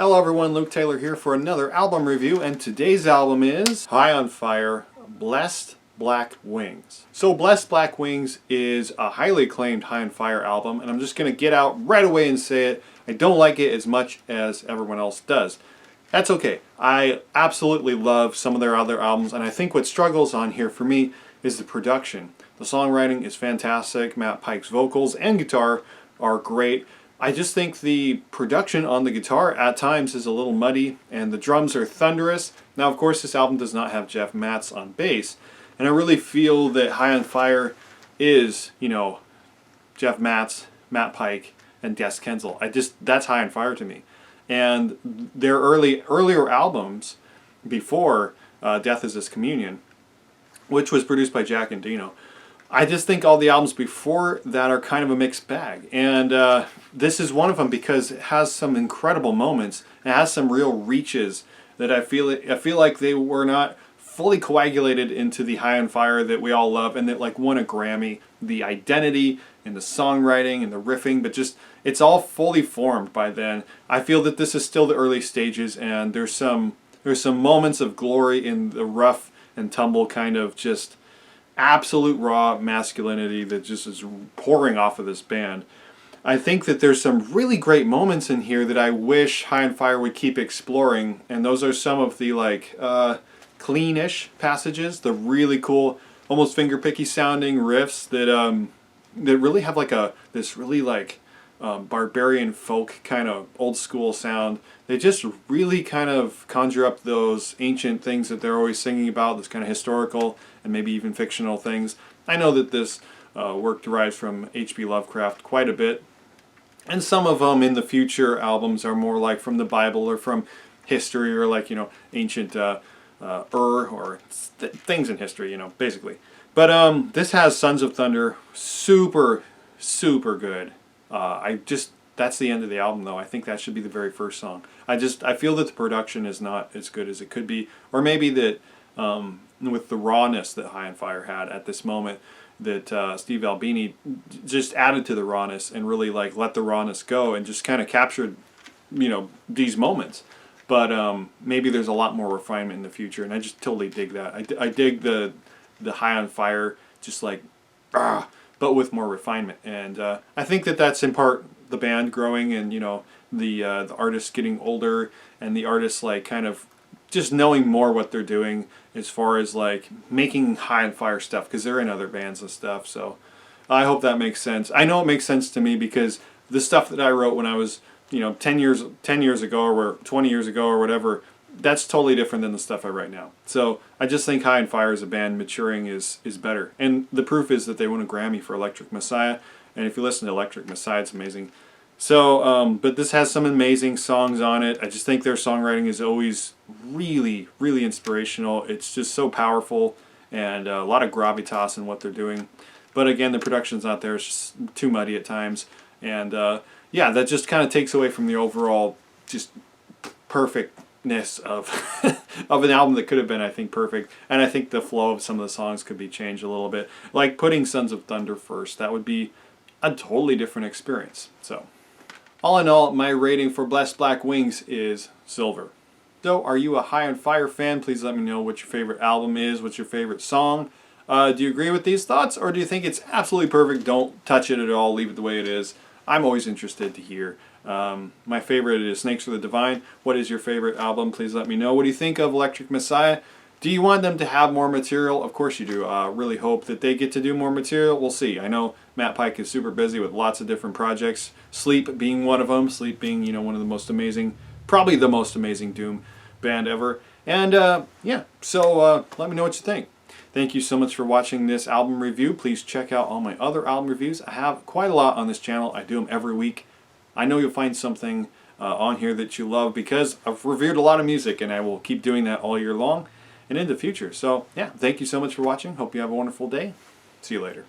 Hello everyone, Luke Taylor here for another album review, and today's album is High on Fire, Blessed Black Wings. So Blessed Black Wings is a highly acclaimed High on Fire album, and I'm just going to get out right away and say it. I don't like it as much as everyone else does. That's okay. I absolutely love some of their other albums, and I think what struggles on here for me is the production. The songwriting is fantastic. Matt Pike's vocals and guitar are great. I just think the production on the guitar at times is a little muddy, and the drums are thunderous. Now, of course, this album does not have Jeff Matz on bass, and I really feel that High on Fire is, Jeff Matz, Matt Pike, and Kensel. That's High on Fire to me. And their earlier albums before Death Is This Communion, which was produced by Jack and Dino, I just think all the albums before that are kind of a mixed bag, and this is one of them because it has some incredible moments. It has some real reaches that I feel like they were not fully coagulated into the High on Fire that we all love and that like won a Grammy. The identity and the songwriting and the riffing, but just it's all fully formed by then. I feel that this is still the early stages, and there's some moments of glory in the rough and tumble kind of just absolute raw masculinity that just is pouring off of this band. I think that there's some really great moments in here that I wish High on Fire would keep exploring, and those are some of the clean-ish passages, the really cool, almost finger-picky sounding riffs that really have this really barbarian folk kind of old school sound. They just really kind of conjure up those ancient things that they're always singing about, this kind of historical and maybe even fictional things. I know that this work derives from H.P. Lovecraft quite a bit, and some of them in the future albums are more like from the Bible or from history or ancient or things in history, basically. But this has Sons of Thunder, super good. That's the end of the album though. I think that should be the very first song. I feel that the production is not as good as it could be, or maybe that with the rawness that High on Fire had at this moment, that Steve Albini just added to the rawness and really let the rawness go and just kind of captured these moments. But maybe there's a lot more refinement in the future, and I just totally dig that. I dig the High on Fire, just but with more refinement. And I think that that's in part the band growing, and the artists getting older, and the artists kind of just knowing more what they're doing as far as making High on Fire stuff, because they're in other bands and stuff. So I hope that makes sense. I know it makes sense to me because the stuff that I wrote when I was 10 years ago or 20 years ago or whatever, that's totally different than the stuff I write now. So I just think High on Fire as a band maturing is better. And the proof is that they won a Grammy for Electric Messiah. And if you listen to Electric Messiah, it's amazing. So, but this has some amazing songs on it. I just think their songwriting is always really inspirational. It's just so powerful, and a lot of gravitas in what they're doing. But again, the production's not there. It's just too muddy at times. And yeah, that just kind of takes away from the overall just perfectness of of an album that could have been, I think, perfect. And I think the flow of some of the songs could be changed a little bit. Like putting Sons of Thunder first. That would be a totally different experience. So all in all, my rating for Blessed Black Wings is silver. So are you a High on Fire fan? Please let me know what your favorite album is. What's your favorite song? Do you agree with these thoughts, or do you think it's absolutely perfect? Don't touch it at all. Leave it the way it is. I'm always interested to hear. My favorite is Snakes for the Divine. What is your favorite album? Please let me know. What do you think of Electric Messiah? Do you want them to have more material? Of course you do. Really hope that they get to do more material. We'll see. I know Matt Pike is super busy with lots of different projects. Sleep being one of them. Sleep being, one of the most amazing, probably the most amazing Doom band ever. And yeah, so let me know what you think. Thank you so much for watching this album review. Please check out all my other album reviews. I have quite a lot on this channel. I do them every week. I know you'll find something on here that you love because I've reviewed a lot of music, and I will keep doing that all year long and in the future. So yeah, thank you so much for watching. Hope you have a wonderful day. See you later.